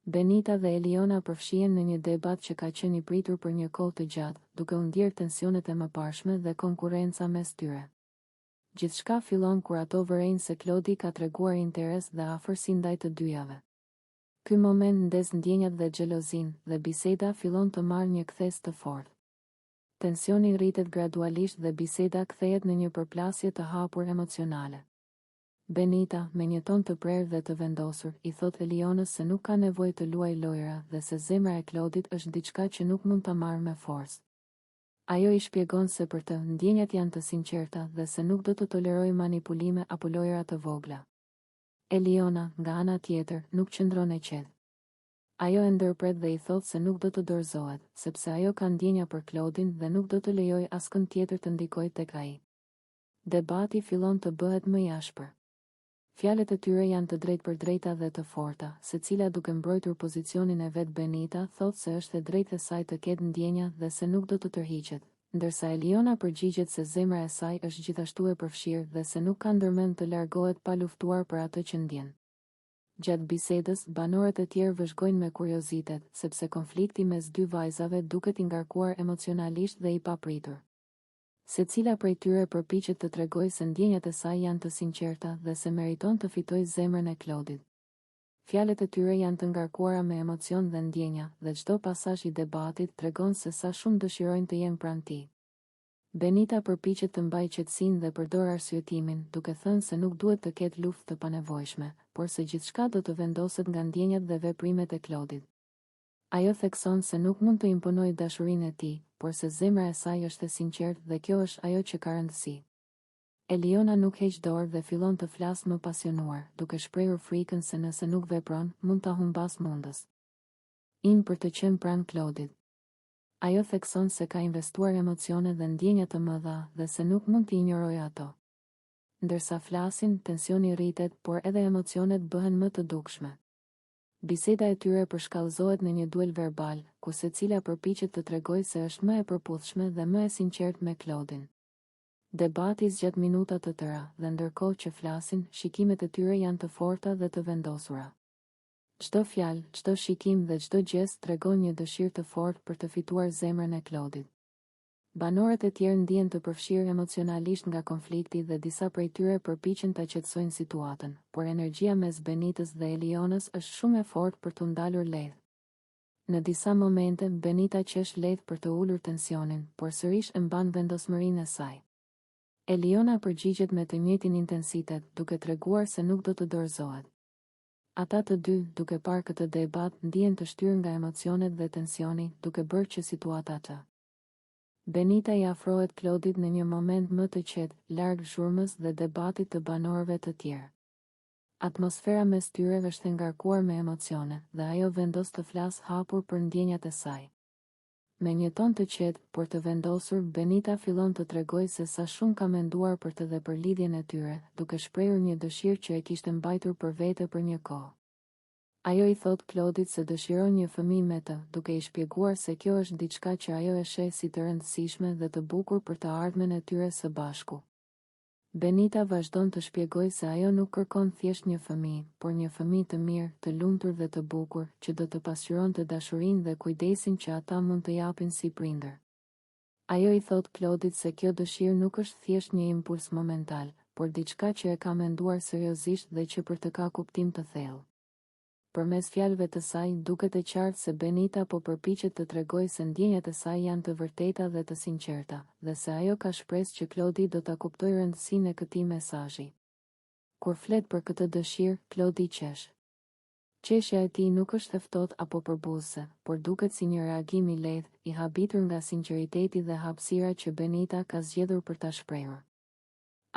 Benita dhe Eliona përfshihen në një debat që ka qenë i pritur për një kohë të gjatë, duke u ndjerë tensionet e mëparshme dhe konkurrenca mes tyre. Gjithçka fillon kur ato vërejnë se Klodi ka treguar interes dhe afërsi ndaj të dyjave. Ky moment ndes ndjenjat dhe xhelozin, dhe biseda fillon të marrë një kthes të fortë. Tensioni rritet gradualisht dhe biseda kthehet në një përplasje të hapur emocionale. Benita, me një ton të prerë dhe të vendosur, i thot Elionës se nuk ka nevojë të luajë lojra dhe se zemra e Klodit është diçka që nuk mund ta marrë me forcë. Ajo i shpjegon se për të, ndjenjat janë të sinqerta dhe se nuk do të tolerojë manipulime apo lojra të vogla. Eliona, nga ana tjetër, nuk qëndron e qetë. Ajo e ndërpret dhe i thot se nuk do të dorëzohet, sepse ajo ka ndjenja për Klodin dhe nuk do të lejojë askën tjetër të ndikojë tek ai. Debati fillon të bëhet më i ashpër. Fjalët e tyre janë të drejtë për drejta dhe të forta, secila duke mbrojtur pozicionin e vet. Benita thot se është e drejtë e saj të ketë ndjenja dhe se nuk do të tërhiqet, ndërsa Eliona përgjigjet se zemra e saj është gjithashtu e përfshirë dhe se nuk ka ndërmend të largohet pa luftuar për atë që ndjen. Gjatë bisedës, banorët e tjerë vëzhgojnë me kuriozitet, sepse konflikti mes dy vajzave duket i ngarkuar emocionalisht dhe i papritur. Secila prej tyre përpiqet të tregojë se ndjenjat e saj janë të sinqerta dhe se meriton të fitojë zemrën e Klodit. Fjalët e tyre janë të ngarkuara me emocion dhe ndjenja, dhe çdo pasazh i debatit tregon se sa shumë dëshirojnë të jenë pranë tij. Benita përpiqet të mbajë qetësinë dhe përdor arsyetimin, duke thënë se nuk duhet të ketë luftë të panevojshme, por se gjithçka do të vendoset nga ndjenjat dhe veprimet e Klodit. Ajo thekson se nuk mund të imponojë dashurinë e tij, por se zemra e saj është e sinqertë dhe kjo është ajo që ka rëndësi. Eliona nuk heq dorë dhe fillon të flasë më pasionuar, duke shprehur frikën se nëse nuk vepron, mund ta humbas mundës. Për të qenë pranë Klodit. Ajo thekson se ka investuar emocione dhe ndjenja të mëdha dhe se nuk mund të injorojë ato. Ndërsa flasin, tensioni rritet, por edhe emocionet bëhen më të dukshme. Biseda e tyre përshkallëzohet në një duel verbal, ku secila përpiqet të tregojë se është më e përputhshme dhe më e sinqertë me Klodin. Debati zgjat minuta të tëra, dhe ndërkohë që flasin, shikimet e tyre janë të forta dhe të vendosura. Çdo fjalë, çdo shikim dhe çdo gest tregon një dëshirë të fortë për të fituar zemrën e Klodit. Banorët e tjerë ndihen të përfshirë emocionalisht nga konflikti dhe disa prej tyre përpiqen ta qetësojnë situatën, por energjia mes Benitës dhe Elionës është shumë e fortë për të ndalur lehtë. Në disa momente, Benita qesh lehtë për të ulur tensionin, por sërish e mban vendosmërinë e saj. Eliona përgjigjet me të njëjtin intensitet, duke treguar se nuk do të dorëzohet. Ata të dy, duke parë këtë debat, ndihen të shtyrë nga emocionet dhe tensioni, duke bërë që situata të. Benita i afrohet Klodit në një moment më të qetë, larg zhurmës dhe debatit të banorëve të tjerë. Atmosfera mes tyre është e ngarkuar me emocione, dhe ajo vendos të flasë hapur për ndjenjat e saj. Me një ton të qetë, por të vendosur, Benita fillon të tregojë se sa shumë ka menduar për të dhe për lidhjen e tyre, duke shprehur një dëshirë që e kishte mbajtur për vete për një kohë. Ajo i thot Klodit se dëshiron një fëmijë me të, duke i shpjeguar se kjo është diçka që ajo e sheh si të rëndësishme dhe të bukur për të ardhmen e tyre së bashku. Benita vazhdon të shpjegojë se ajo nuk kërkon thjesht një fëmijë, por një fëmijë të mirë, të lumtur dhe të bukur, që do të pasqyronte dashurinë dhe kujdesin që ata mund të japin si prindër. Ajo i thot Klodit se kjo dëshirë nuk është thjesht një impuls momental, por diçka që e ka menduar seriozisht dhe që për të ka kuptim të thellë. Përmes fjalëve të saj, duket e qartë se Benita po përpiqet të tregojë se ndjenjat e saj janë të vërteta dhe të sinqerta, dhe se ajo ka shpresë që Klodi do ta kuptojë rëndësinë e këtij mesazhi. Kur flet për këtë dëshirë, Klodi qesh. Qeshja e tij nuk është e ftohtë apo përbuzëse, por duket si një reagim i lehtë, i habitur nga sinqeriteti dhe hapësira që Benita ka zgjedhur për ta shprehur.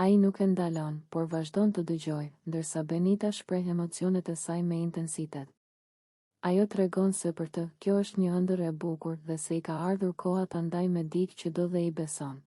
Ai nuk e ndalon, por vazhdon të dëgjojë, ndërsa Benita shpreh emocionet e saj me intensitet. Ajo tregon se për të, kjo është një ëndër e bukur dhe se i ka ardhur koha ta ndajë me dikë që do dhe i beson.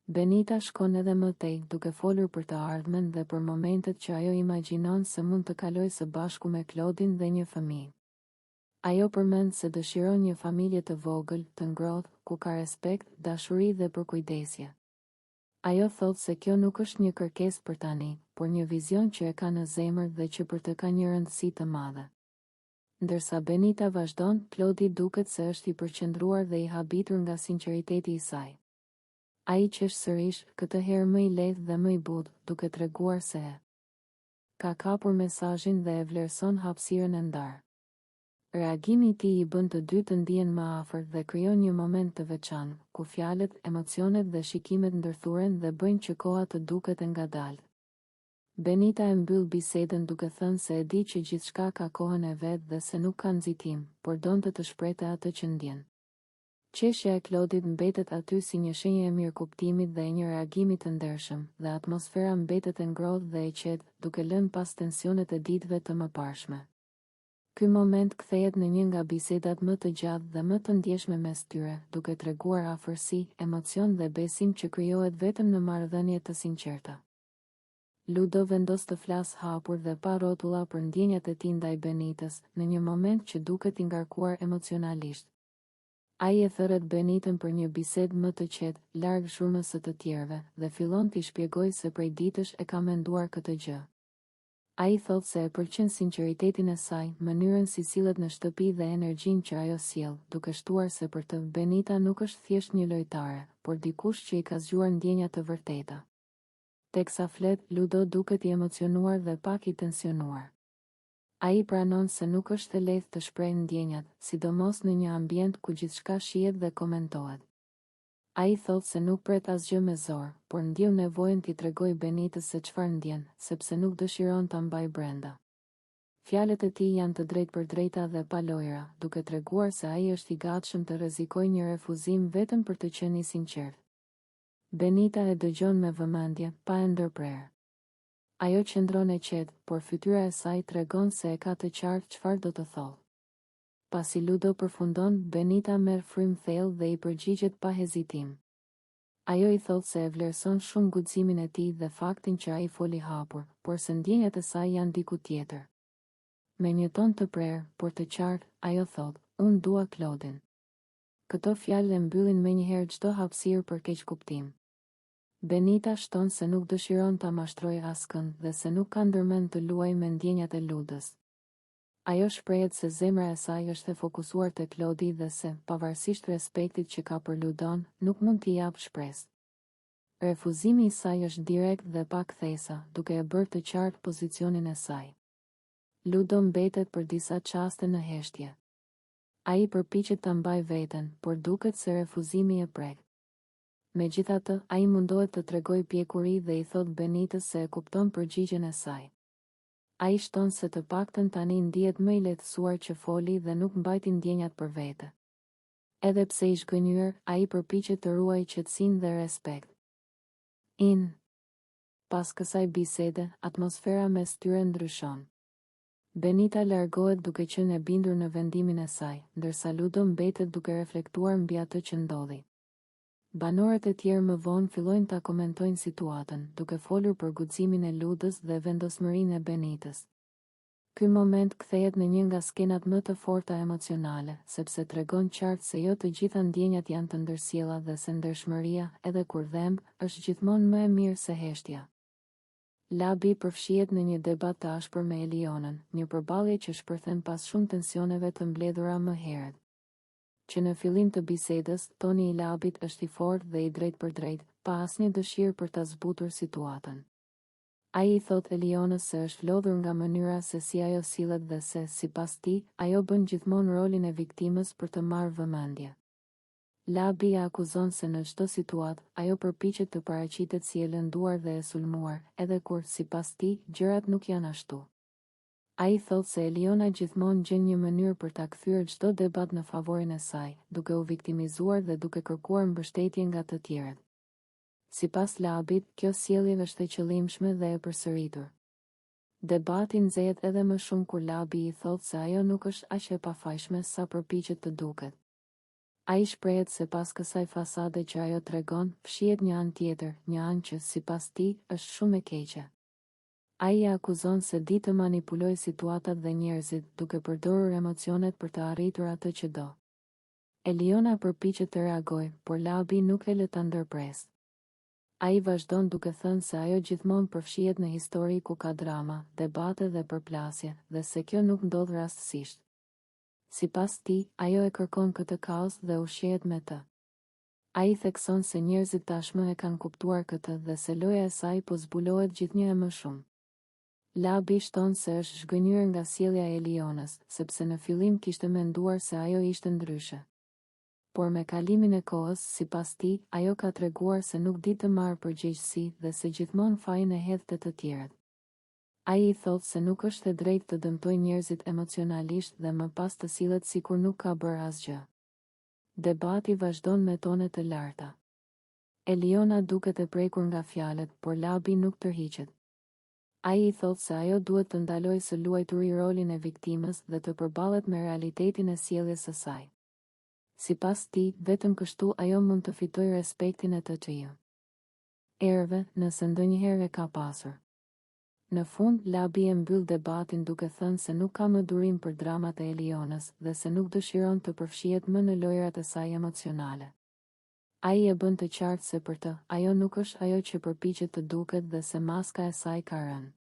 Benita shkon edhe më tej, duke folur për të ardhmen dhe për momentet që ajo imagjinon se mund të kalojë së bashku me Klodin dhe një fëmijë. Ajo përmend se dëshiron një familje të vogël, të ngrohtë, ku ka respekt, dashuri dhe përkujdesje. Ajo thot se kjo nuk është një kërkesë për tani, por një vizion që e ka në zemër dhe që për të ka një rëndësi të madhe. Ndërsa Benita vazhdon, Klodi duket se është i përqendruar dhe i habitur nga sinqeriteti i saj. Ai qesh sërish, këtë herë më i lehtë dhe më i butë, duke treguar se ka kapur mesazhin dhe e vlerëson hapësirën e ndarë. Reagimi i tij i bën të dy të ndihen më afër dhe krijon një moment të veçantë, ku fjalët, emocionet dhe shikimet ndërthuren dhe bëjnë që koha të duket e ngadalë. Benita e mbyll bisedën duke thënë se e di që gjithçka ka kohën e vet dhe se nuk ka nxitim, por donte të shprehte atë që ndjen. Qeshja e Klodit mbetet aty si një shenjë e mirëkuptimit dhe e një reagimi të ndershëm, dhe atmosfera mbetet e ngrohtë dhe e qetë, duke lënë pas tensionet e ditëve të mëparshme. Ky moment kthehet në një nga bisedat më të gjatë dhe më të ndjeshme mes tyre, duke treguar afërsi, emocion dhe besim që krijohet vetëm në marrëdhënie të sinqerta. Ludo vendos të flas hapur dhe pa rrotulla për ndjenjat e tij ndaj Benitës, në një moment që duket i ngarkuar emocionalisht. Ai e thërret Benitën për një bisedë më të qetë, larg zhurmës së të tjerëve, dhe fillon t'i shpjegojë se prej ditësh e ka menduar këtë gjë. Ai thot se e pëlqen sinqeritetin e saj, mënyrën si sillet në shtëpi dhe energjinë që ajo sjell, duke shtuar se për të Benita nuk është thjesht një lojtare, por dikush që i ka zgjuar ndjenja të vërteta. Teksa flet, Ludo duket i emocionuar dhe pak i tensionuar. Ai pranon se nuk është e lehtë të shprehë ndjenjat, sidomos në një ambient ku gjithçka shihet dhe komentohet. Ai thot se nuk pret asgjë me zor, por ndjeu nevojën t'i tregojë Benitës se çfarë ndjen, sepse nuk dëshiron ta mbajë brenda. Fjalët e tij janë të drejtpërdrejta dhe pa lojra, duke treguar se ai është i gatshëm të rrezikojë një refuzim vetëm për të qenë i sinqert. Benita e dëgjon me vëmendje, pa e ndërprerë. Ajo qëndron e qetë, por fytyra e saj tregon se e ka të qartë çfarë do të thotë. Pasi Ludo përfundon, Benita merr frym thellë dhe i përgjigjet pa hezitim. Ajo i thot se e vlerëson shumë guximin e tij dhe faktin që ai foli hapur, por se ndjenjat e saj janë diku tjetër. Me një ton të prerë, por të qartë, ajo thot: "Unë dua Klodin." Këto fjalë e mbyllin menjëherë çdo hapësirë për keqkuptim. Benita shton se nuk dëshiron ta mashtrojë askënd dhe se nuk ka ndërmend të luajë me ndjenjat e Ludës. Ajo shprehet se zemra e saj është e fokusuar te Klodi dhe se, pavarësisht respektit që ka për Ludon, nuk mund t'i jap shpresë. Refuzimi i saj është direkt dhe pa kthesa, duke e bërë të qartë pozicionin e saj. Ludo mbetet për disa çaste në heshtje. Ai përpiqet ta mbajë veten, por duket se refuzimi e prek. Megjithatë, ai mundohet të tregojë pjekuri dhe i thot Benitës se e kupton përgjigjen e saj. Ai shton se të paktën tani ndihet më i lehtësuar që foli dhe nuk mbajti ndjenjat për vete. Edhe pse i zhgënjur, ai përpiqet të ruajë qetësinë dhe respekt. Pas kësaj bisede, atmosfera mes tyre ndryshon. Benita largohet duke qenë e bindur në vendimin e saj, ndërsa Ludo mbetet duke reflektuar mbi atë që ndodhi. Banorët e tjerë më vonë fillojnë ta komentojnë situatën, duke folur për guximin e Ludës dhe vendosmërinë e Benitës. Ky moment kthehet në një nga skenat më të forta emocionale, sepse tregon qartë se jo të gjitha ndjenjat janë të ndërsjella dhe se ndershmëria, edhe kur dhemb, është gjithmonë më e mirë se heshtja. Labi përfshihet në një debat të ashpër me Elionën, një përballje që shpërthen pas shumë tensioneve të mbledhura më herët. Që në fillim të bisedës, toni i Labit është i fortë dhe i drejtpërdrejtë, pa asnjë dëshirë për ta zbutur situatën. Ai i thot Elionës se është lodhur nga mënyra se si ajo sillet dhe se, sipas tij, ajo bën gjithmonë rolin e viktimës për të marrë vëmendje. Labi ja akuzon se në çdo situatë, ajo përpiqet të paraqitet si e lënduar dhe e sulmuar, edhe kur, sipas tij, gjërat nuk janë ashtu. Ai thot se Eliona gjithmonë gjen një mënyrë për ta kthyer çdo debat në favorin e saj, duke u viktimizuar dhe duke kërkuar mbështetje nga të tjerët. Sipas Labit, kjo sjellje është e qëllimshme dhe e përsëritur. Debati nxehet edhe më shumë kur Labi i thot se ajo nuk është aq e pafajshme sa përpiqet të duket. Ai shprehet se pas kësaj fasade që ajo tregon, fshihet një anë tjetër, një anë që, sipas tij, është shumë e keqe. Ai e akuzon se di të manipulojë situatat dhe njerëzit, duke përdorur emocionet për të arritur atë që do. Eliona përpiqet të reagojë, por Labi nuk e lë ta ndërpresë. Ai vazhdon duke thënë se ajo gjithmonë përfshihet në histori ku ka drama, debate dhe përplasje, dhe se kjo nuk ndodh rastësisht. Sipas tij, ajo e kërkon këtë kaos dhe ushqehet me të. Ai thekson se njerëzit tashmë e kanë kuptuar këtë dhe se loja e saj po zbulohet gjithnjë e më shumë. Labi shton se është zhgënjur nga sjellja e Elionës, sepse në fillim kishte menduar se ajo ishte ndryshe. Por me kalimin e kohës, sipas tij, ajo ka treguar se nuk di të marrë përgjegjësi dhe se gjithmonë fajin e hedh te të tjerët. Ai i thotë se nuk është e drejtë të dëmtojë njerëzit emocionalisht dhe më pas të sillet sikur nuk ka bërë asgjë. Debati vazhdon me tone të larta. Eliona duket e prekur nga fjalët, por Labi nuk tërhiqet. Ai i thotë se ajo duhet të ndalojë së luajturi rolin e viktimës dhe të përballet me realitetin e sjelljes së saj. Sipas tij, vetëm kështu ajo mund të fitojë respektin e të tjerë. Erve, nëse ndonjëherë e ka pasur. Në fund, Labi e mbyll debatin duke thënë se nuk ka më durim për dramat e Elionës dhe se nuk dëshiron të përfshihet më në lojrat e saj emocionale. Ai e bën të qartë se për të, ajo nuk është ajo që përpiqet të duket dhe se maska e saj ka rënë.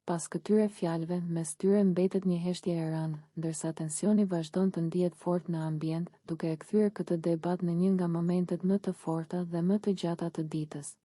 Pas këtyre fjalëve, mes tyre mbetet një heshtje e rënë, ndërsa tensioni vazhdon të ndihet fort në ambient, duke e kthyer këtë debat në një nga momentet më të forta dhe më të gjata të ditës.